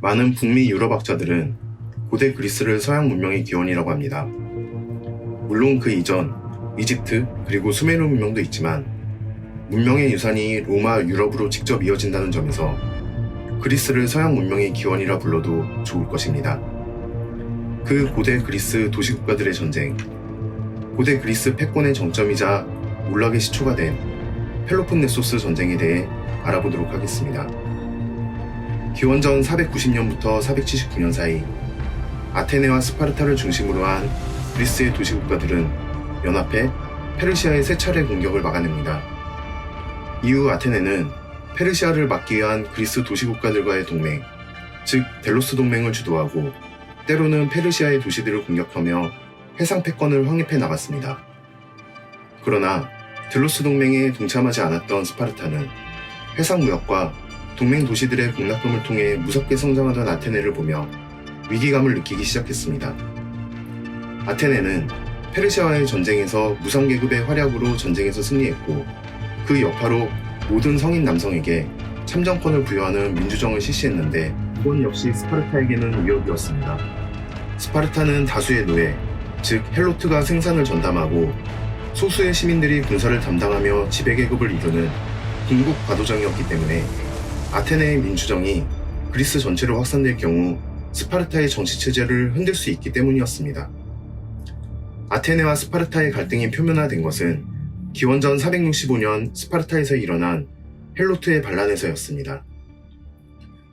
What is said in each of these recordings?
많은 북미 유럽학자들은 고대 그리스를 서양 문명의 기원이라고 합니다. 물론 그 이전 이집트 그리고 수메르 문명도 있지만 문명의 유산이 로마, 유럽으로 직접 이어진다는 점에서 그리스를 서양 문명의 기원이라 불러도 좋을 것입니다. 그 고대 그리스 도시국가들의 전쟁, 고대 그리스 패권의 정점이자 몰락의 시초가 된 펠로폰네소스 전쟁에 대해 알아보도록 하겠습니다. 기원전 490년부터 479년 사이 아테네와 스파르타를 중심으로 한 그리스의 도시국가들은 연합해 페르시아의 세 차례 공격을 막아냅니다. 이후 아테네는 페르시아를 막기 위한 그리스 도시국가들과의 동맹, 즉 델로스 동맹을 주도하고 때로는 페르시아의 도시들을 공격하며 해상 패권을 확립해 나갔습니다. 그러나 델로스 동맹에 동참하지 않았던 스파르타는 해상 무역과 동맹 도시들의 공납금을 통해 무섭게 성장하던 아테네를 보며 위기감을 느끼기 시작했습니다. 아테네는 페르시아와의 전쟁에서 무상계급의 활약으로 전쟁에서 승리했고 그 여파로 모든 성인 남성에게 참정권을 부여하는 민주정을 실시했는데 이건 역시 스파르타에게는 위협이었습니다. 스파르타는 다수의 노예, 즉 헬로트가 생산을 전담하고 소수의 시민들이 군사를 담당하며 지배계급을 이루는 궁극 과도정이었기 때문에 아테네의 민주정이 그리스 전체로 확산될 경우 스파르타의 정치체제를 흔들 수 있기 때문이었습니다. 아테네와 스파르타의 갈등이 표면화된 것은 기원전 465년 스파르타에서 일어난 헬로트의 반란에서였습니다.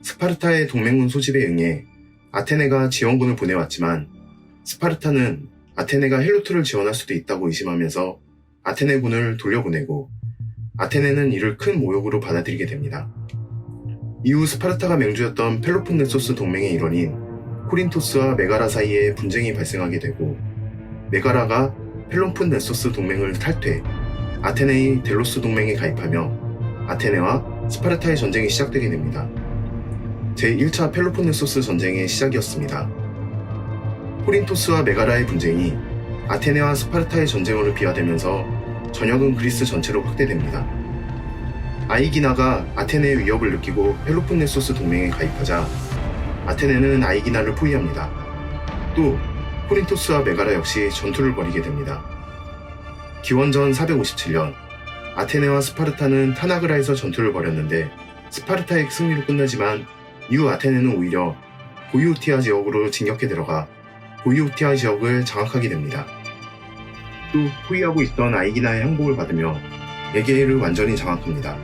스파르타의 동맹군 소집에 응해 아테네가 지원군을 보내왔지만 스파르타는 아테네가 헬로트를 지원할 수도 있다고 의심하면서 아테네군을 돌려보내고 아테네는 이를 큰 모욕으로 받아들이게 됩니다. 이후 스파르타가 맹주였던 펠로폰네소스 동맹의 일원인 코린토스와 메가라 사이에 분쟁이 발생하게 되고 메가라가 펠로폰네소스 동맹을 탈퇴, 아테네의 델로스 동맹에 가입하며 아테네와 스파르타의 전쟁이 시작되게 됩니다. 제1차 펠로폰네소스 전쟁의 시작이었습니다. 코린토스와 메가라의 분쟁이 아테네와 스파르타의 전쟁으로 비화되면서 전역은 그리스 전체로 확대됩니다. 아이기나가 아테네의 위협을 느끼고 펠로폰네소스 동맹에 가입하자 아테네는 아이기나를 포위합니다. 또 코린토스와 메가라 역시 전투를 벌이게 됩니다. 기원전 457년 아테네와 스파르타는 타나그라에서 전투를 벌였는데 스파르타의 승리로 끝나지만 이후 아테네는 오히려 보이오티아 지역으로 진격해 들어가 보이오티아 지역을 장악하게 됩니다. 또 포위하고 있던 아이기나의 항복을 받으며 에게해를 완전히 장악합니다.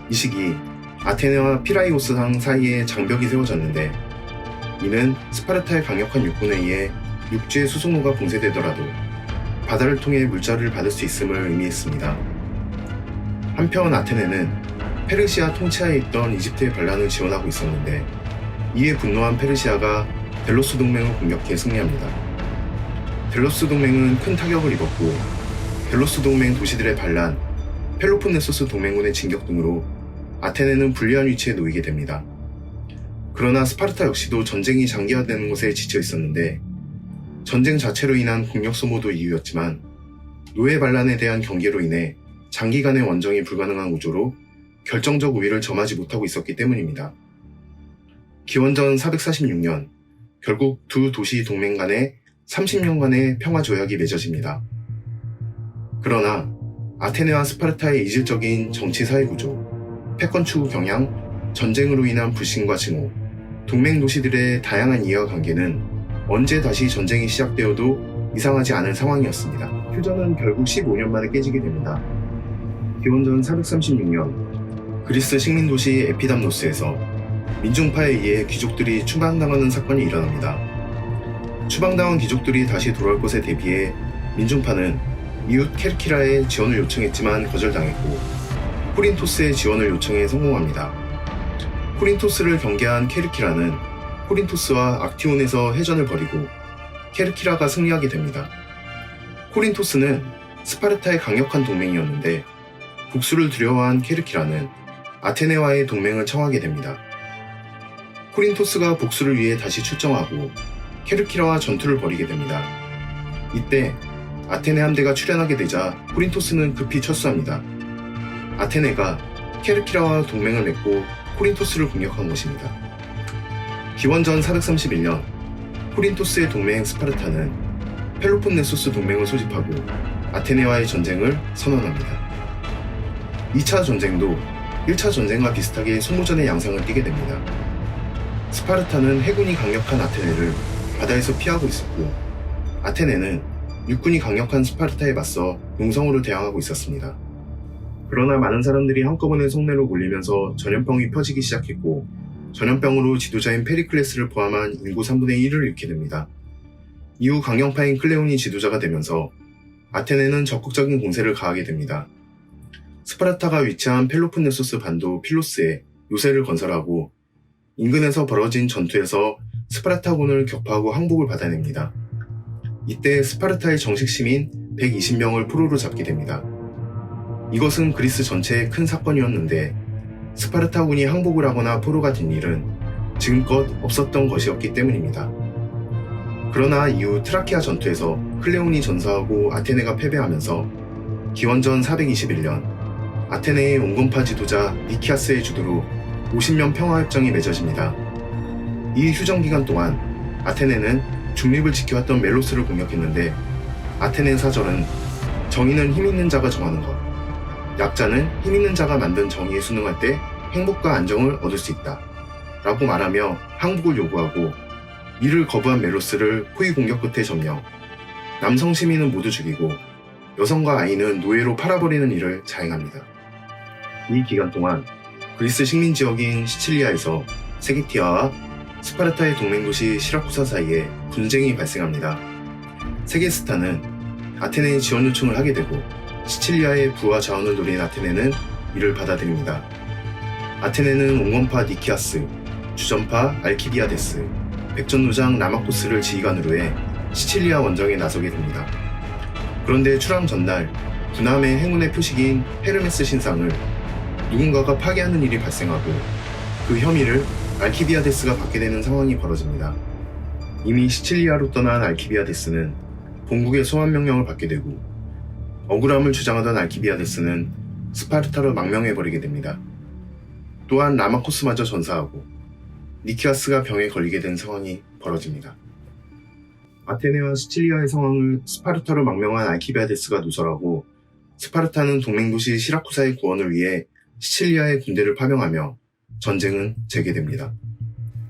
이 시기 아테네와 피라이오스상 사이에 장벽이 세워졌는데 이는 스파르타의 강력한 육군에 의해 육지의 수송로가 봉쇄되더라도 바다를 통해 물자를 받을 수 있음을 의미했습니다. 한편 아테네는 페르시아 통치하에 있던 이집트의 반란을 지원하고 있었는데 이에 분노한 페르시아가 델로스 동맹을 공격해 승리합니다. 델로스 동맹은 큰 타격을 입었고 델로스 동맹 도시들의 반란, 펠로폰네소스 동맹군의 진격 등으로 아테네는 불리한 위치에 놓이게 됩니다. 그러나 스파르타 역시도 전쟁이 장기화되는 것에 지쳐 있었는데 전쟁 자체로 인한 국력 소모도 이유였지만 노예 반란에 대한 경계로 인해 장기간의 원정이 불가능한 구조로 결정적 우위를 점하지 못하고 있었기 때문입니다. 기원전 446년 결국 두 도시 동맹 간에 30년간의 평화 조약이 맺어집니다. 그러나 아테네와 스파르타의 이질적인 정치 사회 구조, 패권 추구 경향, 전쟁으로 인한 불신과 증오, 동맹 도시들의 다양한 이해관계는 언제 다시 전쟁이 시작되어도 이상하지 않은 상황이었습니다. 휴전은 결국 15년 만에 깨지게 됩니다. 기원전 436년 그리스 식민도시 에피담노스에서 민중파에 의해 귀족들이 추방당하는 사건이 일어납니다. 추방당한 귀족들이 다시 돌아올 것에 대비해 민중파는 이웃 케르키라의 지원을 요청했지만 거절당했고 코린토스의 지원을 요청해 성공합니다. 코린토스를 경계한 케르키라는 코린토스와 악티온에서 해전을 벌이고 케르키라가 승리하게 됩니다. 코린토스는 스파르타의 강력한 동맹이었는데 복수를 두려워한 케르키라는 아테네와의 동맹을 청하게 됩니다. 코린토스가 복수를 위해 다시 출정하고 케르키라와 전투를 벌이게 됩니다. 이때 아테네 함대가 출현하게 되자 코린토스는 급히 철수합니다. 아테네가 케르키라와 동맹을 맺고 코린토스를 공격한 것입니다. 기원전 431년 코린토스의 동맹 스파르타는 펠로폰네소스 동맹을 소집하고 아테네와의 전쟁을 선언합니다. 2차 전쟁도 1차 전쟁과 비슷하게 소모전의 양상을 띠게 됩니다. 스파르타는 해군이 강력한 아테네를 바다에서 피하고 있었고, 아테네는 육군이 강력한 스파르타에 맞서 농성으로 대항하고 있었습니다. 그러나 많은 사람들이 한꺼번에 성내로 몰리면서 전염병이 퍼지기 시작했고, 전염병으로 지도자인 페리클레스를 포함한 인구 3분의 1을 잃게 됩니다. 이후 강경파인 클레온이 지도자가 되면서 아테네는 적극적인 공세를 가하게 됩니다. 스파르타가 위치한 펠로폰네소스 반도 필로스에 요새를 건설하고 인근에서 벌어진 전투에서 스파르타군을 격파하고 항복을 받아냅니다. 이때 스파르타의 정식 시민 120명을 포로로 잡게 됩니다. 이것은 그리스 전체의 큰 사건이었는데 스파르타군이 항복을 하거나 포로가 된 일은 지금껏 없었던 것이었기 때문입니다. 그러나 이후 트라키아 전투에서 클레온이 전사하고 아테네가 패배하면서 기원전 421년 아테네의 온건파 지도자 니키아스의 주도로 50년 평화협정이 맺어집니다. 이 휴전 기간 동안 아테네는 중립을 지켜왔던 멜로스를 공격했는데 아테네 사절은 정의는 힘 있는 자가 정하는 것, 약자는 힘 있는 자가 만든 정의에 순응할 때 행복과 안정을 얻을 수 있다 라고 말하며 항복을 요구하고, 이를 거부한 멜로스를 포위 공격 끝에 점령, 남성 시민은 모두 죽이고 여성과 아이는 노예로 팔아버리는 일을 자행합니다. 이 기간 동안 그리스 식민 지역인 시칠리아에서 세게티아와 스파르타의 동맹도시 시라쿠사 사이에 분쟁이 발생합니다. 세게스타는 아테네에 지원 요청을 하게 되고 시칠리아의 부와 자원을 노린 아테네는 이를 받아들입니다. 아테네는 온건파 니키아스, 주전파 알키비아데스, 백전노장 라마코스를 지휘관으로 해 시칠리아 원정에 나서게 됩니다. 그런데 출항 전날 군함의 행운의 표식인 헤르메스 신상을 누군가가 파괴하는 일이 발생하고 그 혐의를 알키비아데스가 받게 되는 상황이 벌어집니다. 이미 시칠리아로 떠난 알키비아데스는 본국의 소환 명령을 받게 되고, 억울함을 주장하던 알키비아데스는 스파르타로 망명해버리게 됩니다. 또한 라마코스마저 전사하고 니키아스가 병에 걸리게 된 상황이 벌어집니다. 아테네와 시칠리아의 상황을 스파르타로 망명한 알키비아데스가 누설하고, 스파르타는 동맹도시 시라쿠사의 구원을 위해 시칠리아의 군대를 파병하며 전쟁은 재개됩니다.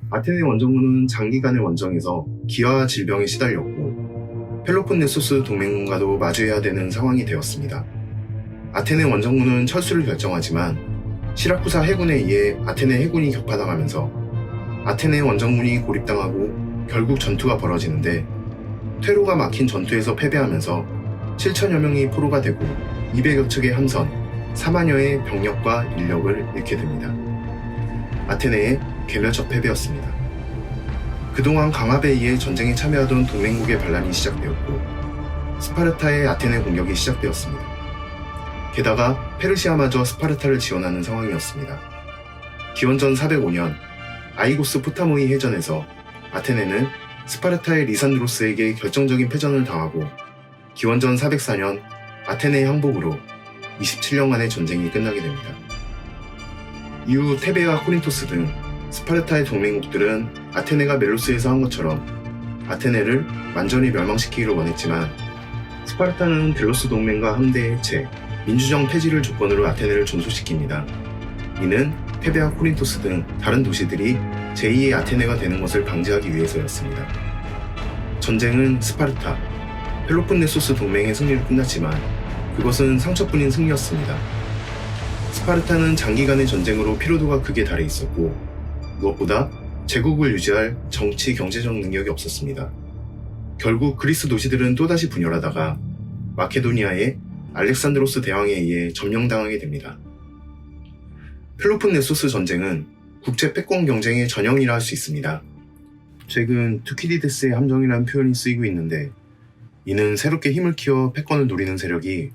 아테네 원정군은 장기간의 원정에서 기아와 질병에 시달렸고 펠로폰네소스 동맹군과도 마주해야 되는 상황이 되었습니다. 아테네 원정군은 철수를 결정하지만 시라쿠사 해군에 의해 아테네 해군이 격파당하면서 아테네 원정군이 고립당하고 결국 전투가 벌어지는데, 퇴로가 막힌 전투에서 패배하면서 7천여 명이 포로가 되고 200여 척의 함선, 4만여의 병력과 인력을 잃게 됩니다. 아테네의 괴멸적 패배였습니다. 그동안 강압에 의해 전쟁에 참여하던 동맹국의 반란이 시작되었고 스파르타의 아테네 공격이 시작되었습니다. 게다가 페르시아마저 스파르타를 지원하는 상황이었습니다. 기원전 405년 아이고스 포타모이 해전에서 아테네는 스파르타의 리산드로스에게 결정적인 패전을 당하고 기원전 404년 아테네의 항복으로 27년간의 전쟁이 끝나게 됩니다. 이후 테베와 코린토스 등 스파르타의 동맹국들은 아테네가 멜로스에서 한 것처럼 아테네를 완전히 멸망시키기를 원했지만 스파르타는 델로스 동맹과 함대 해체, 민주정 폐지를 조건으로 아테네를 존속시킵니다. 이는 테베와 코린토스 등 다른 도시들이 제2의 아테네가 되는 것을 방지하기 위해서였습니다. 전쟁은 스파르타, 펠로폰네소스 동맹의 승리로 끝났지만 그것은 상처뿐인 승리였습니다. 스파르타는 장기간의 전쟁으로 피로도가 극에 달해 있었고 무엇보다 제국을 유지할 정치, 경제적 능력이 없었습니다. 결국 그리스 도시들은 또다시 분열하다가 마케도니아의 알렉산드로스 대왕에 의해 점령당하게 됩니다. 펠로폰네소스 전쟁은 국제 패권 경쟁의 전형이라 할 수 있습니다. 최근 투키디데스의 함정이라는 표현이 쓰이고 있는데, 이는 새롭게 힘을 키워 패권을 노리는 세력이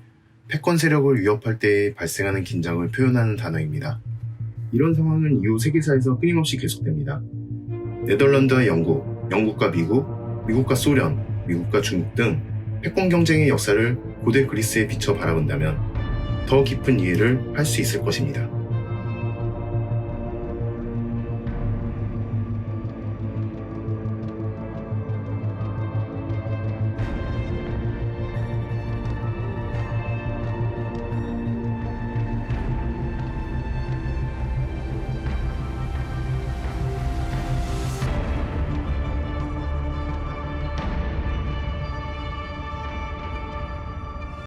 패권 세력을 위협할 때 발생하는 긴장을 표현하는 단어입니다. 이런 상황은 이후 세계사에서 끊임없이 계속됩니다. 네덜란드와 영국, 영국과 미국, 미국과 소련, 미국과 중국 등 패권 경쟁의 역사를 고대 그리스에 비춰 바라본다면 더 깊은 이해를 할 수 있을 것입니다.